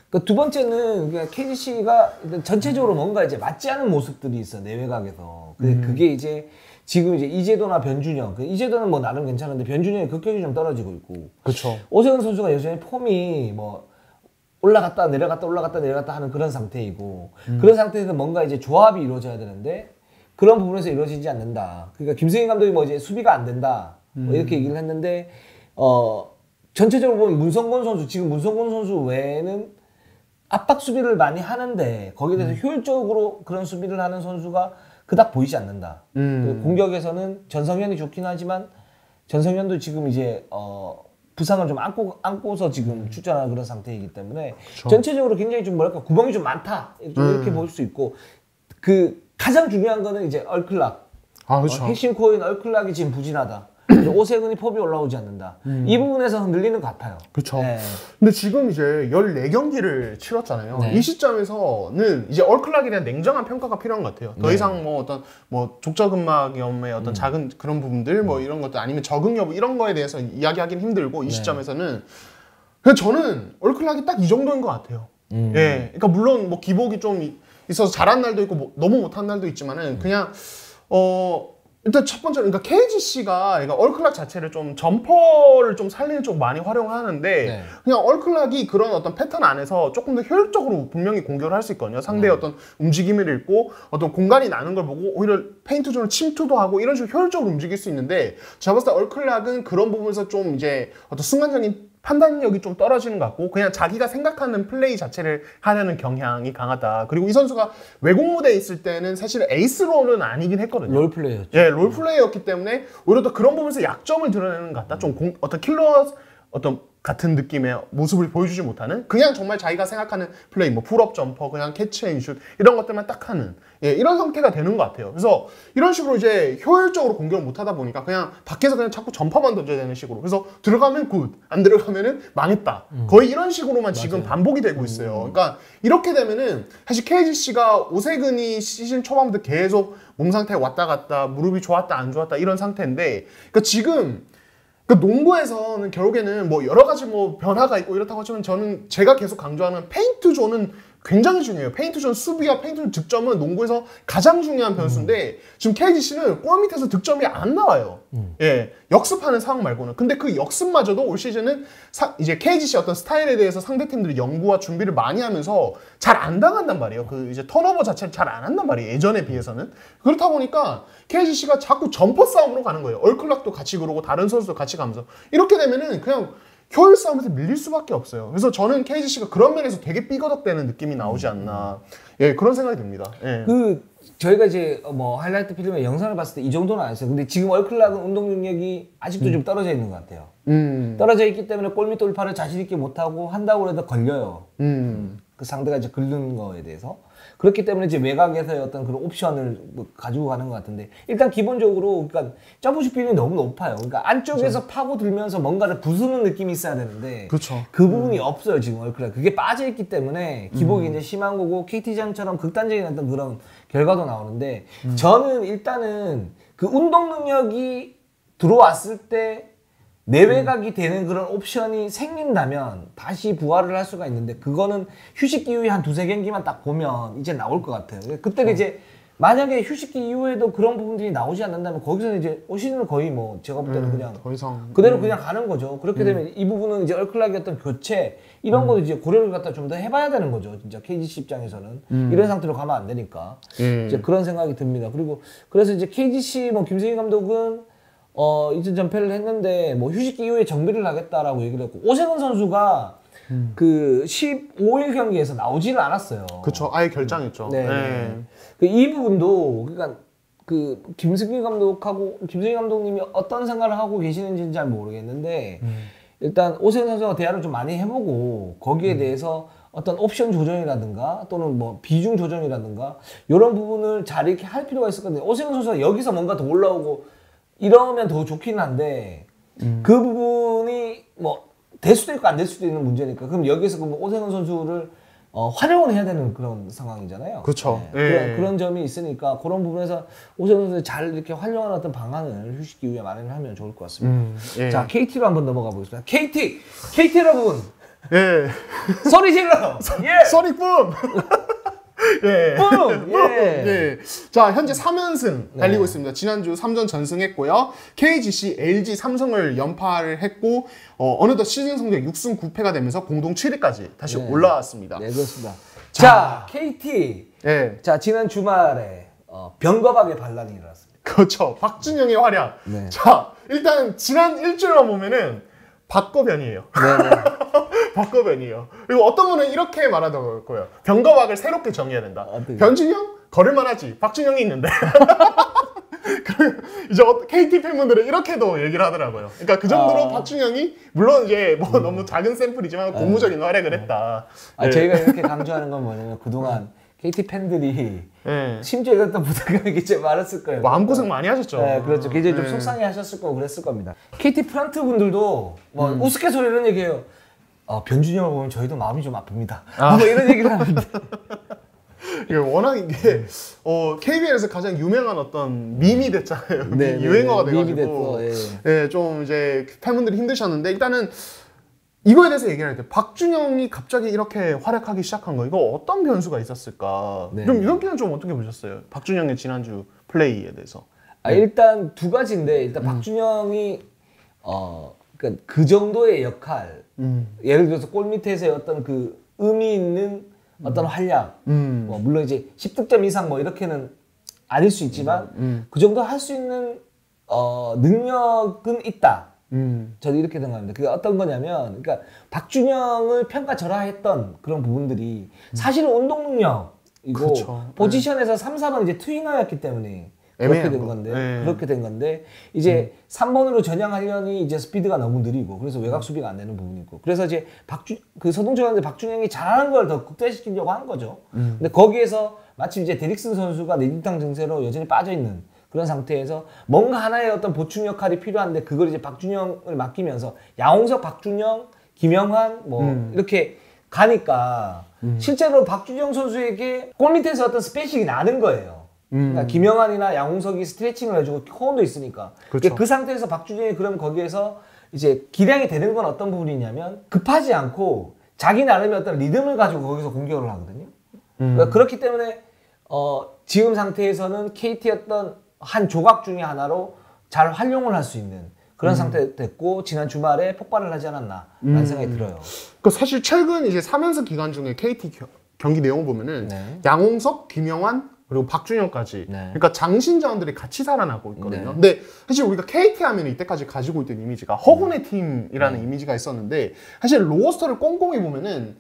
그 두 번째는 그냥 KGC가 전체적으로 뭔가 이제 맞지 않은 모습들이 있어 내외곽에서. 그게 이제 지금 이제 이재도나 변준영, 이재도는 뭐 나름 괜찮은데 변준영이 극격이 좀 떨어지고 있고. 그렇죠. 오세훈 선수가 여전히 폼이 뭐 올라갔다 내려갔다 하는 그런 상태이고 그런 상태에서 뭔가 이제 조합이 이루어져야 되는데 그런 부분에서 이루어지지 않는다. 그러니까 김승희 감독이 뭐 이제 수비가 안 된다 뭐 이렇게 얘기를 했는데 전체적으로 보면 문성곤 선수 지금 문성곤 선수 외에는 압박 수비를 많이 하는데 거기에 대해서 효율적으로 그런 수비를 하는 선수가 그닥 보이지 않는다. 공격에서는 전성현이 좋긴 하지만 전성현도 지금 이제 부상을 좀 안고서 지금 출전하는 그런 상태이기 때문에 그쵸. 전체적으로 굉장히 좀 뭐랄까 구멍이 좀 많다 이렇게 볼 수 있고 그 가장 중요한 거는 이제 얼클락 그렇죠. 핵심 코어인 얼클락이 지금 부진하다. 오세근이 폼이 올라오지 않는다. 이 부분에서 흔들리는 것 같아요. 그렇죠. 네. 근데 지금 이제 14경기를 치렀잖아요. 네. 이 시점에서는 이제 얼클락에 대한 냉정한 평가가 필요한 것 같아요. 더 이상 뭐 어떤 뭐 족저근막염의 어떤 작은 그런 부분들 뭐 이런 것들 아니면 적응 여부 이런 거에 대해서 이야기하기는 힘들고 이 시점에서는 그냥 저는 얼클락이 딱 이 정도인 것 같아요. 예. 그러니까 물론 뭐 기복이 좀 있어서 잘한 날도 있고 뭐 너무 못한 날도 있지만은 그냥 일단 첫 번째로 그러니까 KGC가 그러니까 얼클락 자체를 좀 점퍼를 좀 살리는 쪽 많이 활용을 하는데 그냥 얼클락이 그런 어떤 패턴 안에서 조금 더 효율적으로 분명히 공격을 할 수 있거든요. 상대의 어떤 움직임을 읽고 어떤 공간이 나는 걸 보고 오히려 페인트 존을 침투도 하고 이런 식으로 효율적으로 움직일 수 있는데 제가 봤을 때 얼클락은 그런 부분에서 좀 이제 어떤 순간적인 판단력이 좀 떨어지는 것 같고 그냥 자기가 생각하는 플레이 자체를 하려는 경향이 강하다. 그리고 이 선수가 외국 무대에 있을 때는 사실 에이스로는 아니긴 했거든요. 롤플레이였죠. 예, 롤플레이였기 때문에 오히려 더 그런 부분에서 약점을 드러내는 것 같다. 좀 어떤 킬러 어떤 같은 느낌의 모습을 보여주지 못하는 그냥 정말 자기가 생각하는 플레이 뭐 풀업 점퍼 그냥 캐치 앤 슛 이런 것들만 딱 하는 이런 형태가 되는 것 같아요. 그래서 이런 식으로 이제 효율적으로 공격을 못 하다 보니까 그냥 밖에서 그냥 자꾸 점퍼만 던져야 되는 식으로 그래서 들어가면 굿 안 들어가면은 망했다 거의 이런 식으로만 지금 반복이 되고 있어요. 그러니까 이렇게 되면은 사실 KGC가 오세근이 시즌 초반부터 계속 몸 상태 왔다 갔다 무릎이 좋았다 안 좋았다 이런 상태인데 그러니까 지금 농구에서는 결국에는 뭐 여러 가지 뭐 변화가 있고 이렇다고 하지만 저는 제가 계속 강조하는 페인트 존은 굉장히 중요해요. 페인트 존 수비와 페인트 존 득점은 농구에서 가장 중요한 변수인데 지금 KGC는 골 밑에서 득점이 안 나와요. 예, 역습하는 상황 말고는. 근데 그 역습마저도 올 시즌은 이제 KGC 어떤 스타일에 대해서 상대팀들이 연구와 준비를 많이 하면서 잘 안 당한단 말이에요. 그 이제 턴오버 자체를 잘 안 한단 말이에요. 예전에 비해서는. 그렇다 보니까 KGC가 자꾸 점퍼 싸움으로 가는 거예요. 얼클락도 같이 그러고 다른 선수도 같이 가면서 이렇게 되면은 그냥 효율 싸움에서 밀릴 수밖에 없어요. 그래서 저는 KGC가 그런 면에서 되게 삐거덕대는 느낌이 나오지 않나. 예, 그런 생각이 듭니다. 예. 저희가 이제 뭐 하이라이트 필름에 영상을 봤을 때 이 정도는 아니었어요. 근데 지금 얼클락은 운동 능력이 아직도 좀 떨어져 있는 것 같아요. 떨어져 있기 때문에 골밑 돌파를 자신 있게 못하고 한다고 해도 걸려요. 그 상대가 이제 긁는 거에 대해서. 그렇기 때문에 이제 외곽에서의 어떤 그런 옵션을 뭐 가지고 가는 것 같은데 일단 기본적으로 그러니까 점프슛 비율이 너무 높아요. 그러니까 안쪽에서 파고 들면서 뭔가를 부수는 느낌이 있어야 되는데 그 부분이 없어요 지금 얼클락. 그게 빠져 있기 때문에 기복이 이제 심한 거고 KT전처럼 극단적인 어떤 그런 결과도 나오는데 저는 일단은 그 운동 능력이 들어왔을 때 내외곽이 되는 그런 옵션이 생긴다면 다시 부활을 할 수가 있는데 그거는 휴식 이후에 한 두세 경기만 딱 보면 이제 나올 것 같아요. 그때는 이제 만약에 휴식기 이후에도 그런 부분들이 나오지 않는다면 거기서는 이제 올 시즌은 거의 뭐 제가 볼 때는 그냥 더 이상 그대로 그냥 가는 거죠. 그렇게 되면 이 부분은 이제 얼클락의 어떤 교체 이런 거도 이제 고려를 갖다 좀 더 해봐야 되는 거죠. 진짜 KGC 입장에서는 이런 상태로 가면 안 되니까 이제 그런 생각이 듭니다. 그리고 그래서 이제 KGC 뭐 김승희 감독은 이전 전패를 했는데 뭐 휴식기 이후에 정비를 하겠다라고 얘기를 했고 오세근 선수가 그 15일 경기에서 나오지는 않았어요. 그렇죠. 아예 결장했죠. 네. 이 부분도 그러니까 그 김승희 감독님이 어떤 생각을 하고 계시는지는 잘 모르겠는데 일단 오세근 선수가 대화를 좀 많이 해보고 거기에 대해서 어떤 옵션 조정이라든가 또는 뭐 비중 조정이라든가 이런 부분을 잘 이렇게 할 필요가 있을 건데 오세훈 선수가 여기서 뭔가 더 올라오고 이러면 더 좋긴 한데 그 부분이 뭐 될 수도 있고 안 될 수도 있는 문제니까 그럼 여기서 그럼 오세훈 선수를 활용을 해야 되는 그런 상황이잖아요. 그렇죠. 네. 그런 점이 있으니까 그런 부분에서 오세훈 선수 잘 이렇게 활용하는 어떤 방안을 휴식 이후에 마련을 하면 좋을 것 같습니다. 예. 자, KT로 한번 넘어가 보겠습니다. KT 여러분, 예. 소리 질러. 예. 소리 뿜. 예. 뿜. 예. 예. 자, 현재 3연승 달리고 있습니다. 지난주 3전 전승했고요. KGC, LG, 삼성을 연파를 했고 어느덧 시즌 성적 6승 9패가 되면서 공동 7위까지 다시 올라왔습니다. 네, 그렇습니다. 자, KT. 예. 자, 지난 주말에 병거박의 반란이 일어났습니다. 그렇죠. 박준영의 활약. 네. 자, 일단 지난 일주일만 보면은 박거변이에요. 네네. 박거변이에요. 그리고 어떤 분은 이렇게 말하더라고요. 병거박을 새롭게 정해야 된다. 어떻게? 변준영? 걸을만 하지. 박준영이 있는데. 이제 KT 팬분들은 이렇게도 얘기를 하더라고요. 그러니까 그 정도로 박준영이 물론 이제 뭐 너무 작은 샘플이지만 고무적인 활약을 했다. 저희가 이렇게 강조하는 건 뭐냐면 그동안 KT 팬들이 심지어 이랬던 부담감이 굉장히 많았을 거예요. 마음고생 많이 하셨죠. 네, 그렇죠. 굉장히 좀 속상해 하셨을 거고 그랬을 겁니다. KT 프런트 분들도 뭐 우스갯소리 이런 얘기해요. 변준영을 보면 저희도 마음이 좀 아픕니다. 뭐 이런 얘기를 하는데. 이게 워낙 이게 KBL에서 가장 유명한 어떤 밈이 됐잖아요. 유행어가 돼가지고 예, 좀 이제 팬분들이 힘드셨는데 일단은 이거에 대해서 얘기를 할 때 박준영이 갑자기 이렇게 활약하기 시작한 거 이거 어떤 변수가 있었을까? 좀 이렇게는 좀 어떻게 보셨어요? 박준영의 지난주 플레이에 대해서. 일단 두 가지인데 일단 박준영이 그러니까 그 정도의 역할 예를 들어서 골 밑에서의 어떤 그 의미 있는 어떤 활약 뭐 물론 이제 10득점 이상 뭐 이렇게는 아닐 수 있지만 그 정도 할 수 있는 능력은 있다. 저도 이렇게 생각합니다. 그게 어떤 거냐면, 그러니까 박준영을 평가절하했던 그런 부분들이 사실은 운동 능력이고 그렇죠. 포지션에서 3, 4번 이제 투윙하였기 때문에 그렇게 된 건데, 그렇게 된 건데 이제 3번으로 전향하려니 이제 스피드가 너무 느리고 그래서 외곽 수비가 안 되는 부분이 있고 그래서 이제 그 서동철 감독이 박준영이 잘하는 걸 더 극대화시키려고 한 거죠. 근데 거기에서 마침 이제 데릭슨 선수가 내진탕 증세로 여전히 빠져 있는. 그런 상태에서 뭔가 하나의 어떤 보충 역할이 필요한데 그걸 이제 박준영을 맡기면서 양홍석, 박준영, 김영환 뭐 이렇게 가니까 실제로 박준영 선수에게 골 밑에서 어떤 스페이싱이 나는 거예요. 그러니까 김영환이나 양홍석이 스트레칭을 해주고 코어도 있으니까 그렇죠. 그 상태에서 박준영이 그럼 거기에서 이제 기량이 되는 건 어떤 부분이냐면 급하지 않고 자기 나름의 어떤 리듬을 가지고 거기서 공격을 하거든요. 그러니까 그렇기 때문에 지금 상태에서는 KT였던 한 조각 중에 하나로 잘 활용을 할 수 있는 그런 상태 됐고 지난 주말에 폭발을 하지 않았나라는 생각이 들어요. 그 사실 최근 이제 3연승 기간 중에 KT 경기 내용 보면은 양홍석, 김영환 그리고 박준영까지 그러니까 장신 자원들이 같이 살아나고 있거든요. 근데 사실 우리가 KT 하면 이때까지 가지고 있던 이미지가 허군의 팀이라는 이미지가 있었는데 사실 로스터를 꼼꼼히 보면은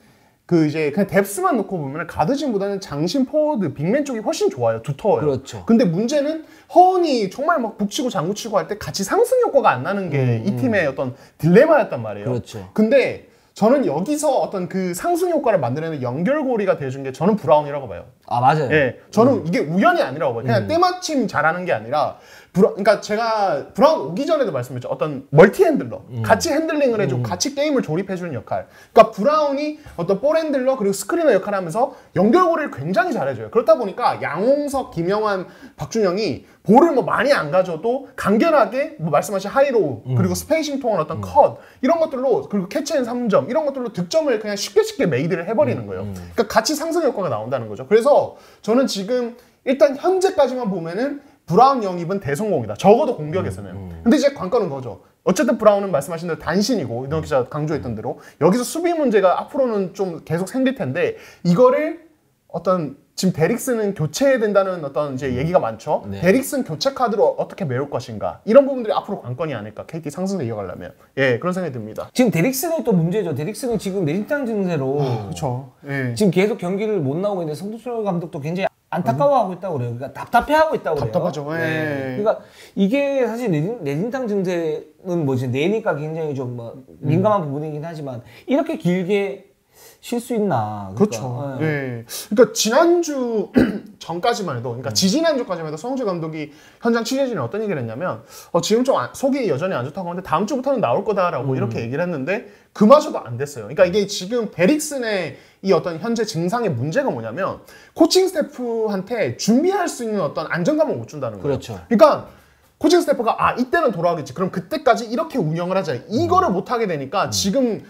그 이제 그냥 뎁스만 놓고 보면 가드진보다는 장신 포워드 빅맨 쪽이 훨씬 좋아요. 두터워요. 그렇죠. 근데 문제는 허은이 정말 막 북치고 장구치고 할 때 같이 상승 효과가 안 나는 게 이 팀의 어떤 딜레마였단 말이에요. 그렇죠. 근데 저는 여기서 어떤 그 상승 효과를 만들어내는 연결고리가 돼준 게 저는 브라운이라고 봐요. 맞아요. 예, 저는 이게 우연이 아니라고 봐요. 그냥 때마침 잘하는 게 아니라 그러니까 제가 브라운 오기 전에도 말씀드렸죠. 어떤 멀티 핸들러, 같이 핸들링을 해주고 같이 게임을 조립해주는 역할. 그러니까 브라운이 어떤 볼 핸들러 그리고 스크리너 역할을 하면서 연결고리를 굉장히 잘해줘요. 그렇다 보니까 양홍석, 김영환, 박준영이 볼을 뭐 많이 안 가져도 간결하게 뭐 말씀하신 하이로우 그리고 스페이싱 통한 어떤 컷 이런 것들로 그리고 캐치앤 3점 이런 것들로 득점을 그냥 쉽게 메이드를 해버리는 거예요. 그러니까 같이 상승 효과가 나온다는 거죠. 그래서 저는 지금 일단 현재까지만 보면은 브라운 영입은 대성공이다. 적어도 공격에서는. 근데 이제 관건은 거죠. 어쨌든 브라운은 말씀하신 대로 단신이고 이동 기자 강조했던 대로 여기서 수비 문제가 앞으로는 좀 계속 생길 텐데 이거를 어떤 지금 데릭슨은 교체해야 된다는 어떤 이제 얘기가 많죠. 데릭슨 교체 카드로 어떻게 메울 것인가 이런 부분들이 앞으로 관건이 아닐까. KT 상승을 이어가려면 그런 생각이 듭니다. 지금 데릭슨이 또 문제죠. 데릭슨이 지금 내진탕 증세로 그렇죠. 지금 계속 경기를 못 나오고 있는데 성동철 감독도 굉장히 안타까워하고 있다고 그래요. 그러니까 답답해하고 있다고 그래요. 답답하죠. 그러니까 이게 사실 내진탕 증세는 뭐지 뇌니까 굉장히 좀 뭐 민감한 부분이긴 하지만 이렇게 길게 쉴 수 있나. 그렇죠. 예. 그러니까 지난주 전까지만 해도, 그러니까 지지난주까지만 해도 성재 감독이 현장 취재진에 어떤 얘기를 했냐면 지금 좀 속이 여전히 안 좋다고 하는데 다음 주부터는 나올 거다라고 이렇게 얘기를 했는데 그마저도 안 됐어요. 그러니까 이게 지금 베릭슨의 이 어떤 현재 증상의 문제가 뭐냐면 코칭 스태프한테 준비할 수 있는 어떤 안정감을 못 준다는 거예요. 그렇죠. 그러니까 코칭 스태프가 이때는 돌아가겠지. 그럼 그때까지 이렇게 운영을 하자. 이거를 못 하게 되니까 지금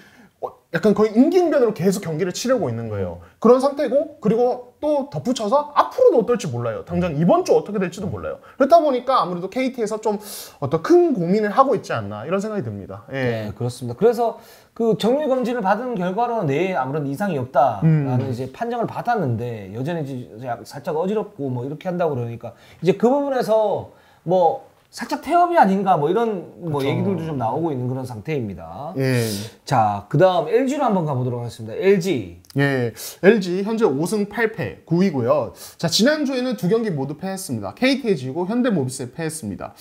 약간 거의 임기응변으로 계속 경기를 치르고 있는 거예요. 그런 상태고, 그리고 또 덧붙여서 앞으로도 어떨지 몰라요. 당장 이번 주 어떻게 될지도 몰라요. 그렇다 보니까 아무래도 KT에서 좀 어떤 큰 고민을 하고 있지 않나 이런 생각이 듭니다. 예. 네, 그렇습니다. 그래서 그 정밀 검진을 받은 결과로는 뇌에 아무런 이상이 없다라는 이제 판정을 받았는데 여전히 이제 살짝 어지럽고 뭐 이렇게 한다고 그러니까 이제 그 부분에서 뭐 살짝 태업이 아닌가 뭐 이런 뭐 얘기들도 좀 나오고 있는 그런 상태입니다. 예. 자, 그다음 LG로 한번 가보도록 하겠습니다. LG. 예. LG 현재 5승 8패 9위고요. 자, 지난주에는 2경기 모두 패했습니다. KT에 지고 현대모비스에 패했습니다.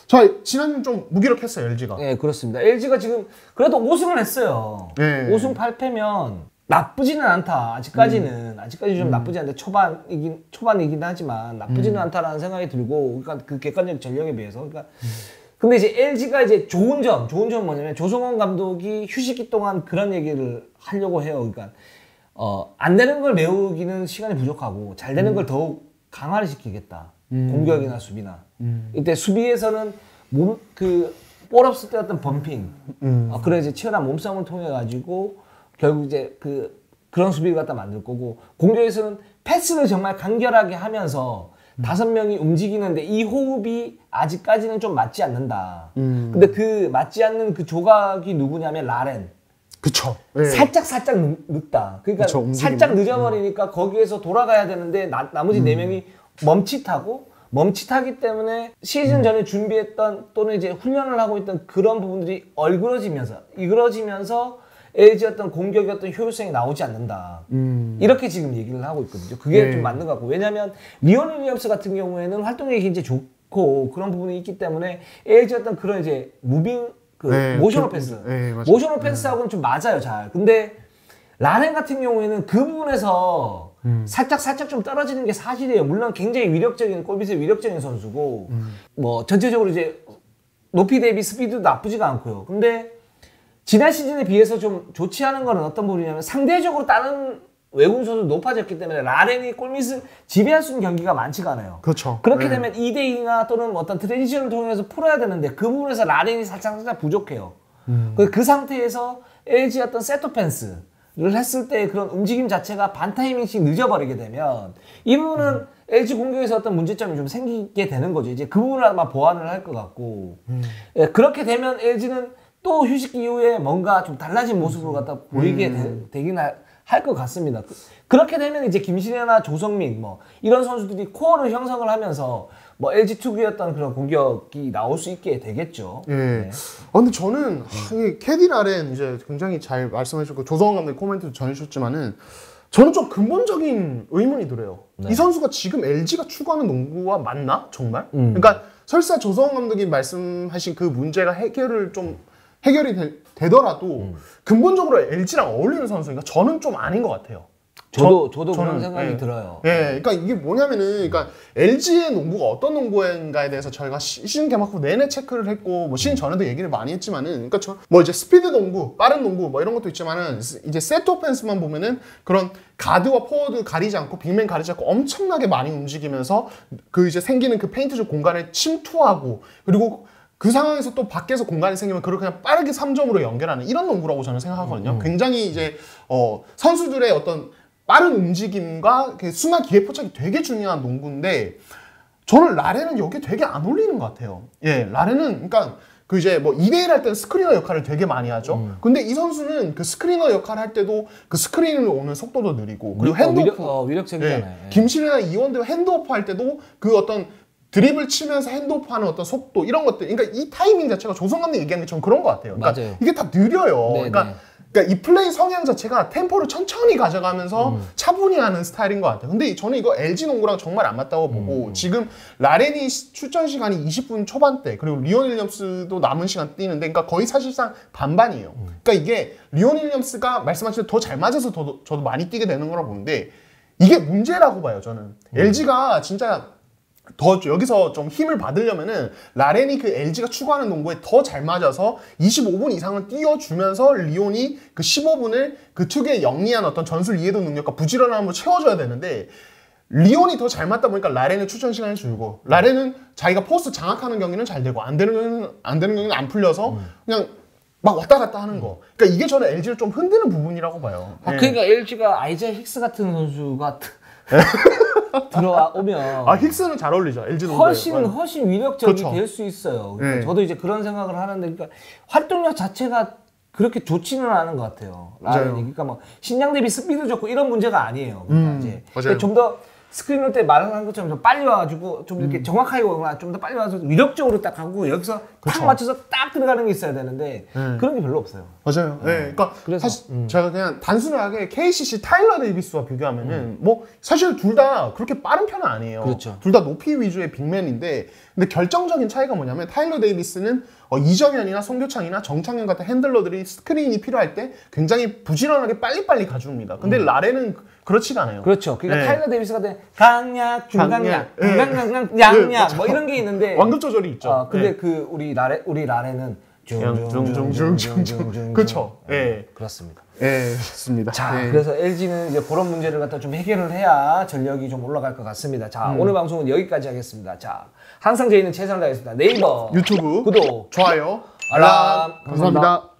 자, 지난주는 좀 무기력했어요, LG가. 네, 그렇습니다. LG가 지금 그래도 5승을 했어요. 예. 5승 8패면 나쁘지는 않다. 아직까지는 좀 나쁘지 않은데 초반이긴 하지만 나쁘지는 않다라는 생각이 들고, 그러니까 그 객관적 전력에 비해서. 그러니까 근데 이제 LG가 이제 좋은 점은 뭐냐면 조성원 감독이 휴식기 동안 그런 얘기를 하려고 해요. 그러니까 안 되는 걸 메우기는 시간이 부족하고 잘 되는 걸 더욱 강화를 시키겠다. 공격이나 수비나. 이때 수비에서는 볼 없을 때 어떤 범핑, 그런 이제 치열한 몸싸움을 통해 가지고 결국 이제 그런 수비를 갖다 만들 거고, 공격에서는 패스를 정말 간결하게 하면서 5명이 움직이는데 이 호흡이 아직까지는 좀 맞지 않는다. 근데 그 맞지 않는 그 조각이 누구냐면 라렌. 그쵸. 예. 살짝 늦다. 그러니까 그쵸, 살짝 늦어버리니까 거기에서 돌아가야 되는데 나머지 4명이 멈칫하기 때문에 시즌 전에 준비했던 또는 이제 훈련을 하고 있던 그런 부분들이 이그러지면서 LG 어떤 공격의 어떤 효율성이 나오지 않는다. 이렇게 지금 얘기를 하고 있거든요. 그게 좀 맞는 것 같고. 왜냐면 리온 윌리엄스 같은 경우에는 활동력이 굉장히 좋고 그런 부분이 있기 때문에 LG 어떤 그런 이제 모션 오펜스. 모션 오펜스하고는 좀 맞아요, 잘. 근데 라렌 같은 경우에는 그 부분에서 살짝 좀 떨어지는 게 사실이에요. 물론 굉장히 골밑의 위력적인 선수고, 뭐 전체적으로 이제 높이 대비 스피드도 나쁘지가 않고요. 근데 지난 시즌에 비해서 좀 좋지 않은 거는 어떤 부분이냐면 상대적으로 다른 외국인 선수 높아졌기 때문에 라렌이 골밑을 지배할 수 있는 경기가 많지가 않아요. 그렇죠. 그렇게 되면 2대2나 또는 어떤 트랜지션을 통해서 풀어야 되는데 그 부분에서 라렌이 살짝 부족해요. 그 상태에서 LG 어떤 세트 오펜스를 했을 때 그런 움직임 자체가 반 타이밍씩 늦어버리게 되면 이 부분은 LG 공격에서 어떤 문제점이 좀 생기게 되는 거죠. 이제 그 부분을 아마 보완을 할 것 같고, 예, 그렇게 되면 LG는 또 휴식기 이후에 뭔가 좀 달라진 모습으로 갖다 보이게 되긴 할 것 같습니다. 그렇게 되면 이제 김신혜나 조성민 뭐 이런 선수들이 코어를 형성을 하면서 뭐 LG 특유였던 그런 공격이 나올 수 있게 되겠죠. 예. 네. 근데 저는 캐디 라렌 이제 굉장히 잘 말씀해주셨고 조성원 감독 코멘트도 전해주셨지만은 저는 좀 근본적인 의문이 들어요. 네. 이 선수가 지금 LG가 추구하는 농구와 맞나? 정말? 그러니까 설사 조성원 감독이 말씀하신 그 문제가 해결이 되더라도 근본적으로 LG랑 어울리는 선수인가? 저는 좀 아닌 것 같아요. 저도 그런 생각이 들어요. 예, 그러니까 이게 뭐냐면은, 그러니까 LG의 농구가 어떤 농구인가에 대해서 저희가 시즌 개막 후 내내 체크를 했고, 뭐 시즌 전에도 얘기를 많이 했지만은, 그러니까 뭐 이제 스피드 농구, 빠른 농구, 뭐 이런 것도 있지만은, 이제 세트 오펜스만 보면은 그런 가드와 포워드 가리지 않고, 빅맨 가리지 않고 엄청나게 많이 움직이면서 그 이제 생기는 그 페인트적 공간에 침투하고, 그리고 그 상황에서 또 밖에서 공간이 생기면 그걸 그냥 빠르게 3점으로 연결하는 이런 농구라고 저는 생각하거든요. 굉장히 이제 선수들의 어떤 빠른 움직임과 순간 기회 포착이 되게 중요한 농구인데 저는 라렌은 여기에 되게 안 어울리는 것 같아요. 예, 라렌은 그러니까 그 이제 뭐 2대1 할 때는 스크리너 역할을 되게 많이 하죠. 근데 이 선수는 그 스크리너 역할 할 때도 그 스크린으로 오는 속도도 느리고 그리고 핸드오프 위력적이잖아요. 예, 김신혜나 이원대 핸드오프 할 때도 그 어떤 드립을 치면서 핸드오프하는 어떤 속도 이런 것들, 그러니까 이 타이밍 자체가 조성 감독이 얘기하는 게 좀 그런 것 같아요. 그러니까 맞아요. 이게 다 느려요. 네네. 그러니까 그러니까 이 플레이 성향 자체가 템포를 천천히 가져가면서 차분히 하는 스타일인 것 같아요. 근데 저는 이거 LG 농구랑 정말 안 맞다고 보고 지금 라렌이 출전 시간이 20분 초반대 그리고 리온 윌리엄스도 남은 시간 뛰는데 그러니까 거의 사실상 반반이에요. 그러니까 이게 리온 윌리엄스가 말씀하신 더 잘 맞아서 저도 많이 뛰게 되는 거라 보는데 이게 문제라고 봐요. 저는 LG가 진짜 더 여기서 좀 힘을 받으려면은 라렌이 그 LG가 추구하는 농구에 더 잘 맞아서 25분 이상을 뛰어주면서 리온이 그 15분을 그 특유의 영리한 어떤 전술 이해도 능력과 부지런함으로 채워줘야 되는데 리온이 더 잘 맞다 보니까 라렌의 출전 시간이 줄고 라렌은 자기가 포스트 장악하는 경기는 잘 되고 안 되는 경기는 안 풀려서 그냥 막 왔다 갔다 하는 거. 그러니까 이게 저는 LG를 좀 흔드는 부분이라고 봐요. 그러니까 LG가 아이자 힉스 같은 선수가 들어오면 힉스는 잘 어울리죠. LG 훨씬 위력적이 그렇죠. 될 수 있어요. 그러니까 저도 이제 그런 생각을 하는데 그러니까 활동량 자체가 그렇게 좋지는 않은 것 같아요. 라렌이. 그러니까 뭐 신장 대비 스피드 좋고 이런 문제가 아니에요. 그러니까 이제 좀 더 스크린럴 때 말한 것처럼 좀 빨리 와가지고 좀 이렇게 정확하게 오거나 좀 더 빨리 와서 위력적으로 딱 하고 여기서 딱 맞춰서 딱 들어가는 게 있어야 되는데 그런 게 별로 없어요. 맞아요. 그러니까 그래서, 사실 제가 그냥 단순하게 KCC 타일러 데이비스와 비교하면은 뭐 사실 둘 다 그렇게 빠른 편은 아니에요. 그렇죠. 둘 다 높이 위주의 빅맨인데 근데 결정적인 차이가 뭐냐면 타일러 데이비스는 이정현이나 송교창이나 정창현 같은 핸들러들이 스크린이 필요할 때 굉장히 부지런하게 빨리빨리 가줍니다. 근데 라렌은 그렇지가 않아요. 그렇죠. 그러니까 타일러 데이비스 같은 강약, 중강약, 강강, 양약 뭐 이런 게 있는데 완급 조절이 있죠. 근데 그 우리 라렌은 중중중중중 그렇죠. 그렇습니다. 좋습니다. 자, 그래서 LG는 이제 그런 문제를 갖다 좀 해결을 해야 전력이 좀 올라갈 것 같습니다. 자, 오늘 방송은 여기까지 하겠습니다. 자, 항상 저희는 최선을 다하겠습니다. 네이버, 유튜브, 구독, 좋아요, 알람, 감사합니다.